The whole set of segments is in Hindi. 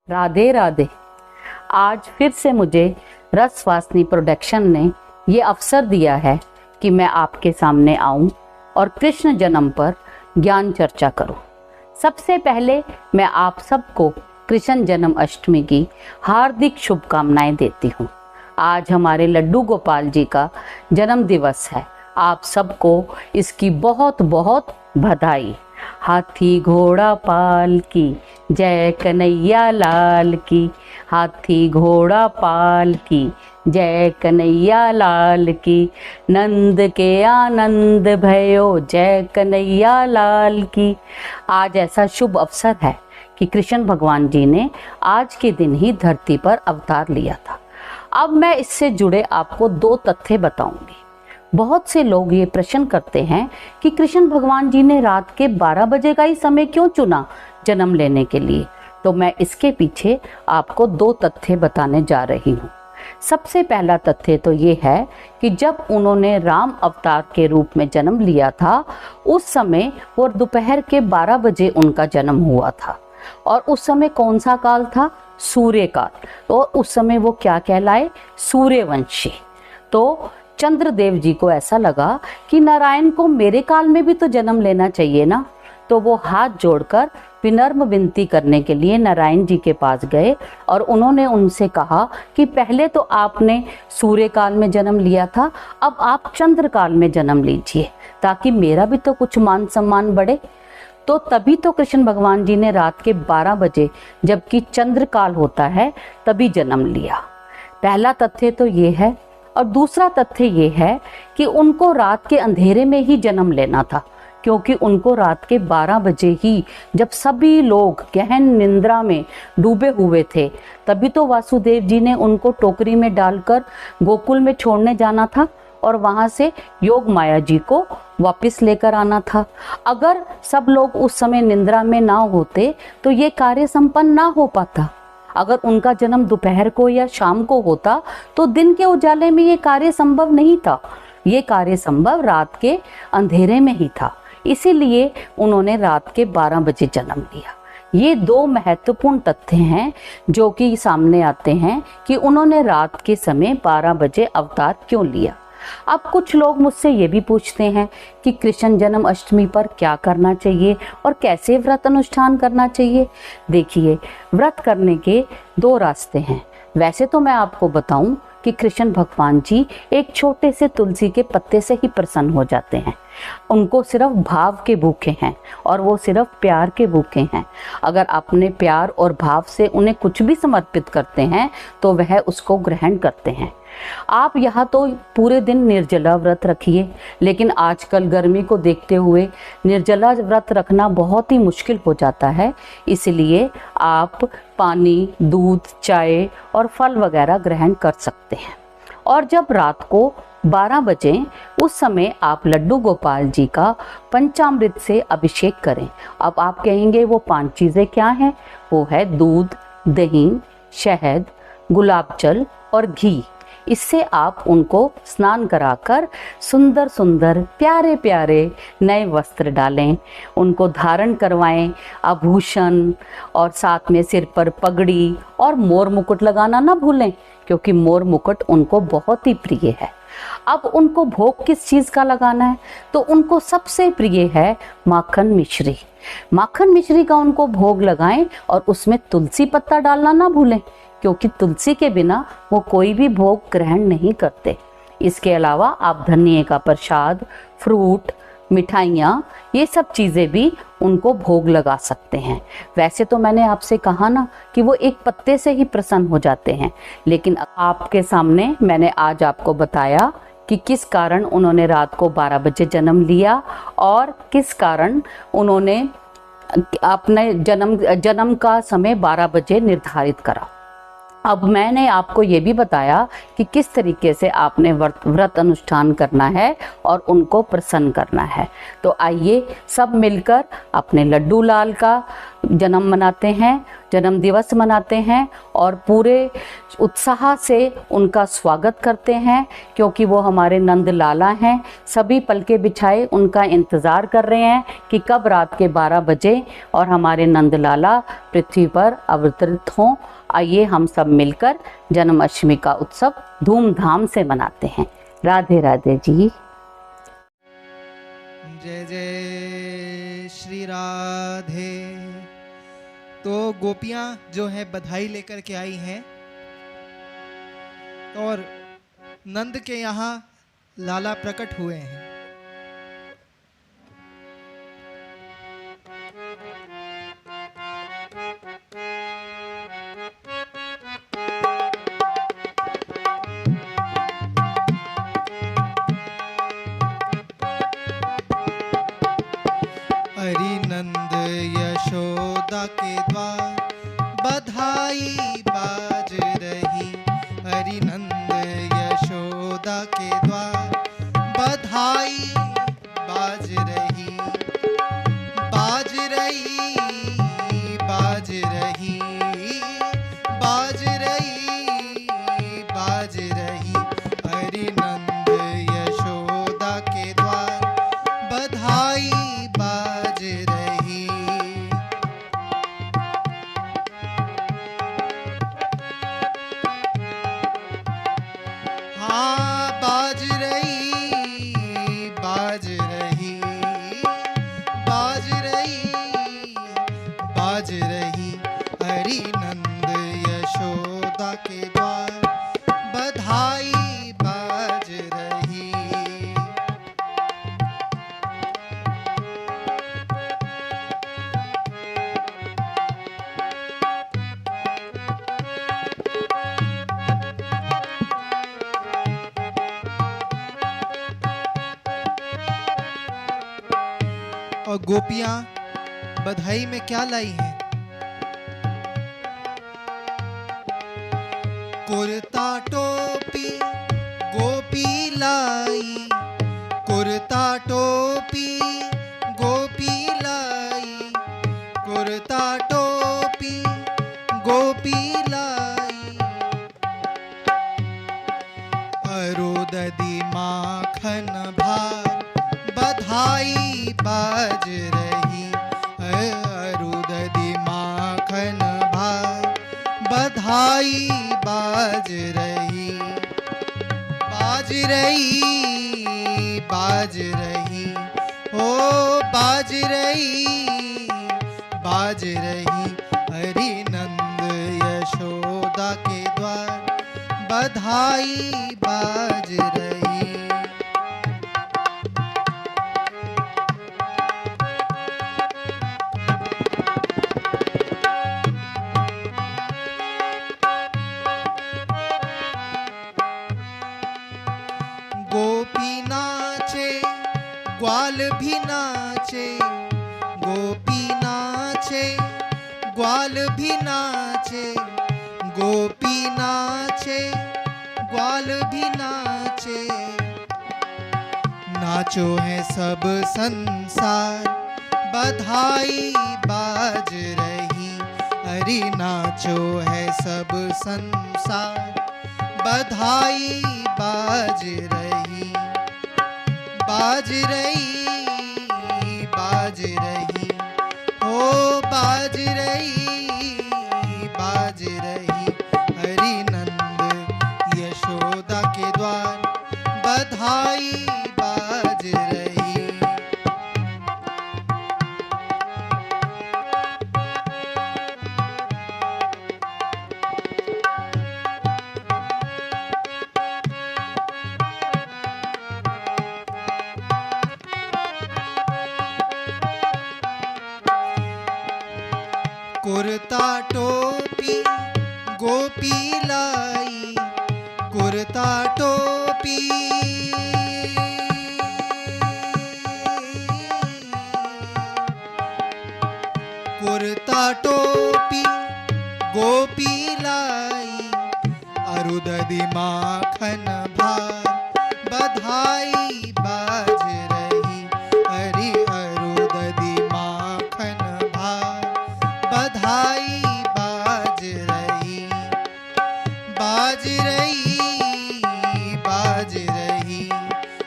राधे राधे। आज फिर से मुझे रसवासनी प्रोडक्शन ने ये अवसर दिया है कि मैं आपके सामने आऊं और कृष्ण जन्म पर ज्ञान चर्चा करूं। सबसे पहले मैं आप सबको कृष्ण जन्म अष्टमी की हार्दिक शुभकामनाएं देती हूं। आज हमारे लड्डू गोपाल जी का जन्म दिवस है। आप सबको इसकी बहुत बहुत बधाई। हाथी घोड़ा पाल की जय कन्हैया लाल की, हाथी घोड़ा पाल की जय कन्हैया लाल की, नंद के आनंद भयो जय कन्हैया लाल की। आज ऐसा शुभ अवसर है कि कृष्ण भगवान जी ने आज के दिन ही धरती पर अवतार लिया था। अब मैं इससे जुड़े आपको दो तथ्य बताऊंगी। बहुत से लोग ये प्रश्न करते हैं कि कृष्ण भगवान जी ने रात के 12 बजे का ही समय क्यों चुना जन्म लेने के लिए। तो मैं इसके पीछे आपको दो तथ्य बताने जा रही हूँ। सबसे पहला तथ्य तो ये है कि जब उन्होंने राम अवतार के रूप में जन्म लिया था, उस समय वो दोपहर के 12 बजे उनका जन्म हुआ था। और उस समय कौन सा काल था? सूर्य काल। तो उस समय वो क्या कहलाए? सूर्यवंशी। तो चंद्रदेव जी को ऐसा लगा कि नारायण को मेरे काल में भी तो जन्म लेना चाहिए ना। तो वो हाथ जोड़कर विनम्र विनती करने के लिए नारायण जी के पास गए और उन्होंने उनसे कहा कि पहले तो आपने सूर्य काल में जन्म लिया था, अब आप चंद्र काल में जन्म लीजिए ताकि मेरा भी तो कुछ मान सम्मान बढ़े। तो तभी तो कृष्ण भगवान जी ने रात के 12 बजे, जबकि चंद्र काल होता है, तभी जन्म लिया। पहला तथ्य तो ये है। और दूसरा तथ्य ये है कि उनको रात के अंधेरे में ही जन्म लेना था, क्योंकि उनको रात के 12 बजे ही, जब सभी लोग गहन निंद्रा में डूबे हुए थे, तभी तो वासुदेव जी ने उनको टोकरी में डालकर गोकुल में छोड़ने जाना था और वहां से योग माया जी को वापस लेकर आना था। अगर सब लोग उस समय निंद्रा में ना होते तो ये कार्य संपन्न ना हो पाता। अगर उनका जन्म दोपहर को या शाम को होता तो दिन के उजाले में ये कार्य संभव नहीं था। ये कार्य संभव रात के अंधेरे में ही था। इसीलिए उन्होंने रात के 12 बजे जन्म लिया। ये दो महत्वपूर्ण तथ्य हैं जो कि सामने आते हैं कि उन्होंने रात के समय 12 बजे अवतार क्यों लिया। अब कुछ लोग मुझसे ये भी पूछते हैं कि कृष्ण जन्म अष्टमी पर क्या करना चाहिए और कैसे व्रत अनुष्ठान करना चाहिए। देखिए, व्रत करने के दो रास्ते हैं। वैसे तो मैं आपको बताऊं कि कृष्ण भगवान जी एक छोटे से तुलसी के पत्ते से ही प्रसन्न हो जाते हैं। उनको सिर्फ भाव के भूखे हैं और वो सिर्फ प्यार के भूखे हैं। अगर अपने प्यार और भाव से उन्हें कुछ भी समर्पित करते हैं तो वह उसको ग्रहण करते हैं। आप यहाँ तो पूरे दिन निर्जला व्रत रखिए, लेकिन आजकल गर्मी को देखते हुए निर्जला व्रत रखना बहुत ही मुश्किल हो जाता है। इसलिए आप पानी, दूध, चाय और फल वगैरह ग्रहण कर सकते हैं। और जब रात को 12 बजे, उस समय आप लड्डू गोपाल जी का पंचामृत से अभिषेक करें। अब आप कहेंगे वो 5 चीज़ें क्या हैं? वो है दूध, दही, शहद, गुलाब जल और घी। इससे आप उनको स्नान कराकर सुंदर सुंदर प्यारे प्यारे नए वस्त्र डालें, उनको धारण करवाएं, आभूषण, और साथ में सिर पर पगड़ी और मोर मुकुट लगाना ना भूलें, क्योंकि मोर मुकुट उनको बहुत ही प्रिय है। अब उनको भोग किस चीज़ का लगाना है? तो उनको सबसे प्रिय है माखन मिश्री। माखन मिश्री का उनको भोग लगाएं और उसमें तुलसी पत्ता डालना ना भूलें, क्योंकि तुलसी के बिना वो कोई भी भोग ग्रहण नहीं करते। इसके अलावा आप धनिए का प्रसाद, फ्रूट, मिठाइयाँ, ये सब चीज़ें भी उनको भोग लगा सकते हैं। वैसे तो मैंने आपसे कहा ना कि वो एक पत्ते से ही प्रसन्न हो जाते हैं, लेकिन आपके सामने मैंने आज आपको बताया कि किस कारण उन्होंने रात को 12 बजे जन्म लिया और किस कारण उन्होंने अपने जन्म का समय 12 बजे निर्धारित करा। अब मैंने आपको ये भी बताया कि किस तरीके से आपने व्रत अनुष्ठान करना है और उनको प्रसन्न करना है। तो आइए सब मिलकर अपने लड्डू लाल का जन्म मनाते हैं, जन्म दिवस मनाते हैं और पूरे उत्साह से उनका स्वागत करते हैं, क्योंकि वो हमारे नंद लाला हैं। सभी पलके बिछाए उनका इंतज़ार कर रहे हैं कि कब रात के 12 बजे और हमारे नंद लाला पृथ्वी पर अवतरित हों। आइए हम सब मिलकर जन्माष्टमी का उत्सव धूमधाम से मनाते हैं। राधे राधे जी। जय जय श्री राधे। तो गोपियां जो है बधाई लेकर के आई हैं और नंद के यहाँ लाला प्रकट हुए हैं। हरि नंद यशोदा के द्वार बधाई बाज रही। हरि नंद यशोदा के द्वार बधाई बाज रही। बाज रही, बाज रही, बाज रही, बाज रही। हरि नंद यशोदा के द्वार बधाई बाज रही। हाँ बाज रही, बाज रही, बाज रही, बाज रही। हरि नंद यशोदा के द्वार बधाई बाज रही। और गोपियां बधाई में क्या लाई हैं? कुर्ता टोपी गोपी लाई, कुर्ता टोपी गोपी लाई, कुर्ता टोपी गोपी लाई। अरुदधि माखन भार बधाई बाज रही। अरुदधि माखन भार बधाई बाज रही। बाज रही, बाज रही, ओ बाज रही, बाज रही। हरि नंद यशोदा के द्वार बधाई बाज रही। गोपी नाचे ग्वाल भी नाचे, गोपी नाचे ग्वाल भी नाचे, गोपी नाचे ग्वाल भी नाचे। नाचो है सब संसार बधाई बाज रही। हरि नाचो है सब संसार बधाई बाज रही। बाज रही, बाज रही, ओ बाज रही, बाज रही। हरि नंद यशोदा के द्वार बधाई बाज रही। कुर्ता टोपी गोपी लाई, कुर्ता टोपी कुर्ता टोपी गोपी लाई। अरुदधि माखन भार बधाई बाज रही। हरि अरुदधि माखन भार बाज रही, बाज रही,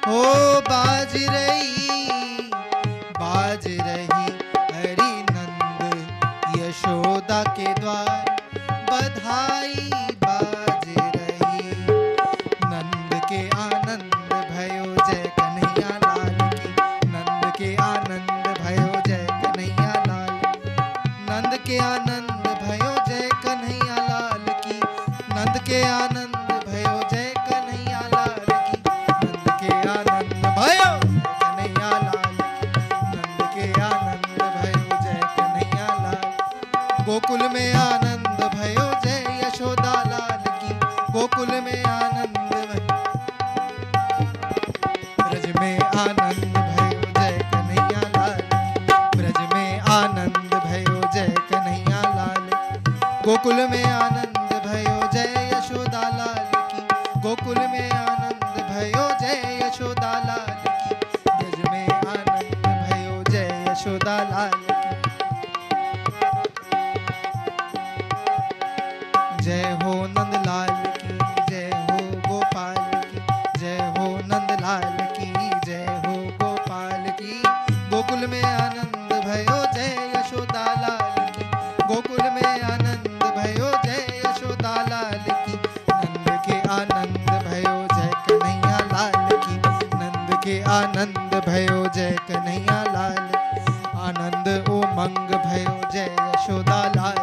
हो बाज रही, बाज रही हरि नंद यशोदा के द्वार बधाई बाज रही। नंद के आनंद भयो जय कन्हैया लाल की, नंद के आनंद भयो जय कन्हैया लाल, नंद के आनंद भयो जय कन्हैया लाल की, नंद के आनंद भयो जय कन्हैया लाल की, नंद के आनंद भयो कन्हैया लाल की, नंद के आनंद भयो जय कन्हैया लाल। गोकुल में आनंद भयो जय यशोदा लाल की, गोकुल में आनंद ब्रज में आनंद भयो जय कन्हैया लाल, ब्रज में आनंद भयो जय कन्हैया लाल, गोकुल में आनंद भयो जय यशोदा लाल की, गोकुल में आनंद भयो जय यशोदा लाल की, ब्रज में आनंद भयो जय यशोदा लाल की। जय हो नंदलाल की, जय हो गोपाल की, जय हो नंदलाल की, जय हो गोपाल की, गोकुल में आनंद भयो जय यशोदा लाल की, गोकुल में आनंद भयो जय यशोदा लाल की, नंद के आनंद भयो जय कन्हैया लाल की, नंद के आनंद भयो जय कन्हैया लाल, आनंद उमंग भयो जय यशोदा लाल,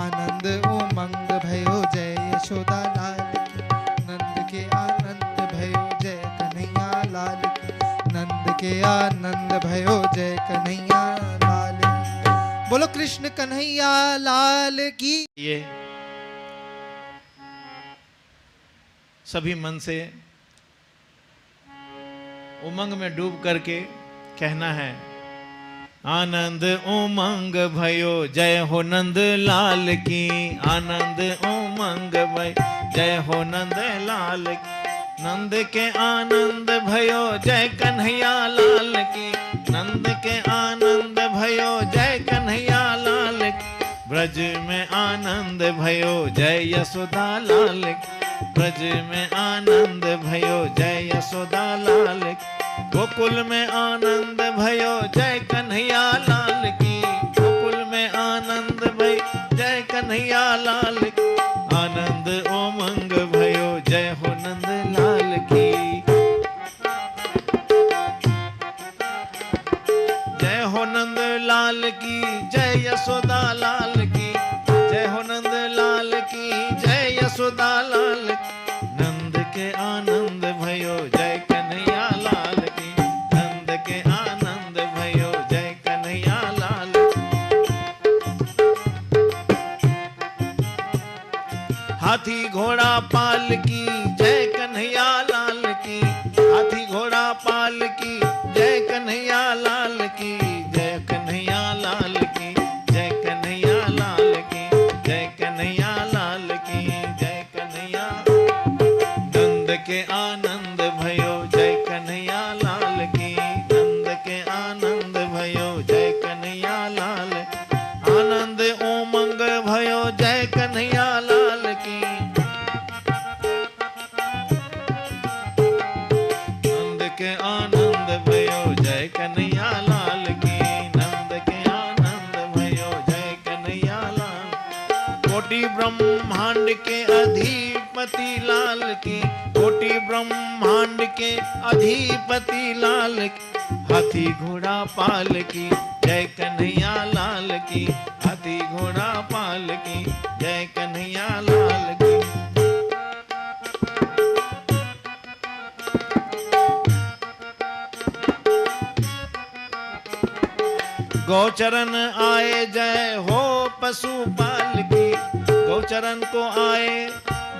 आनंद उमंग भयो जय यशोदा लाल की, नंद के आनंद भयो जय कन्हैया लाल की, नंद के आनंद भयो जय कन्हैया लाल की। बोलो कृष्ण कन्हैया लाल की। ये सभी मन से उमंग में डूब करके कहना है, आनंद उमंग भयो जय हो नंद लाल की, आनंद उमंग भय जय हो नंद लाल की, नंद के आनंद भयो जय कन्हैया लाल की, नंद के आनंद भयो जय कन्हैया लाल की, ब्रज में आनंद भयो जय यशोदा लाल की, ब्रज में आनंद भयो जय यशोदा लाल की, गोकुल में आनंद भयो जय कन्हैया लाल की, गोकुल में आनंद भय जय कन्हैया लाल की, आनंद उमंग भयो जय हो नंद लाल की, जय हो नंद लाल की, जय यशोदा लाल की, जय हो नंद लाल की, जय यशोदा लाल की, नंद के आनंद भयो जय कन्हैया लाल की, नंद के आनंद भयो जय कन्हैया लाल की, हाथी घोड़ा पाल की जय कन्हैया लाल की, हाथी घोड़ा पाल की जय कन्हैया लाल की, जय कन्हैया लाल की, जय कन्हैया लाल की, जय कन्हैया लाल की, जय कन्हैया, नंद के आनंद भयो जय कन्हैया लाल की, नंद के आनंद भयो जय कन्हैया लाल, आनंद उमंग भयो जय कन्हैया लाल की, नंद के आनंद भयो जय कन्हैया लाल की, नंद के आनंद भयो जय कन्हैया लाल, कोटि ब्रह्मांड के अधिपति लाल की, कोटि ब्रह्मांड के अधिपति लाल की, हाथी घोड़ा पाल की जय कन्हैया लाल की, हाथी घोड़ा पाल की जय कन्हैया लाल की, गौचरण आए जय हो पशुपाल की, गौचरण को आए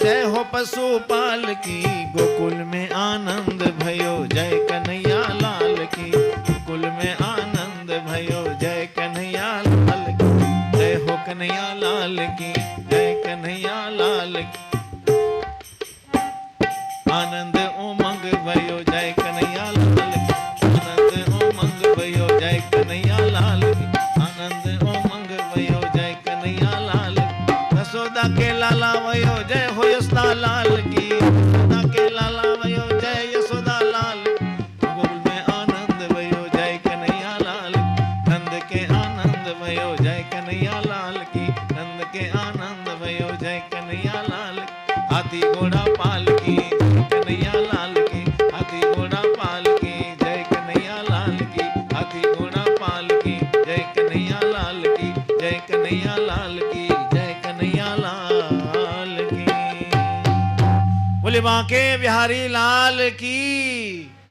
जय हो पशुपाल की, गोकुल में आनंद भयो जय कन्हैया लाल की, गोकुल में आनंद भयो जय कन्हैया लाल की, जय हो कन्हैया लाल की, जय कन्हैया लाल की, आनंद उमंग भयो जय कन्हैया लाल की, आनंद उमंग भयो जय कन्हैया लाल की, आनंद उमंग भयो जय कन्हैया लाल की, यशोदा के लाला भयो जय हो यशोदा लाल की, यशोदा के लाला भयो जय यशोदा लाल, गोकुल में आनंद भयो जय कन्हैया लाल, नंद के आनंद भयो जय कन्हैया लाल की, नंद के आनंद भयो जय कन्हैया लाल, हाथी घोड़ा पाल की कन्हैया लाल की, हाथी घोड़ा पाल की जय कन्हैया लाल की, हाथी घोड़ा पाल की जय कन्हैया लाल की, जय कन्हैया लाल की, जय कन्हैया लाल की। बोले बांके बिहारी लाल की।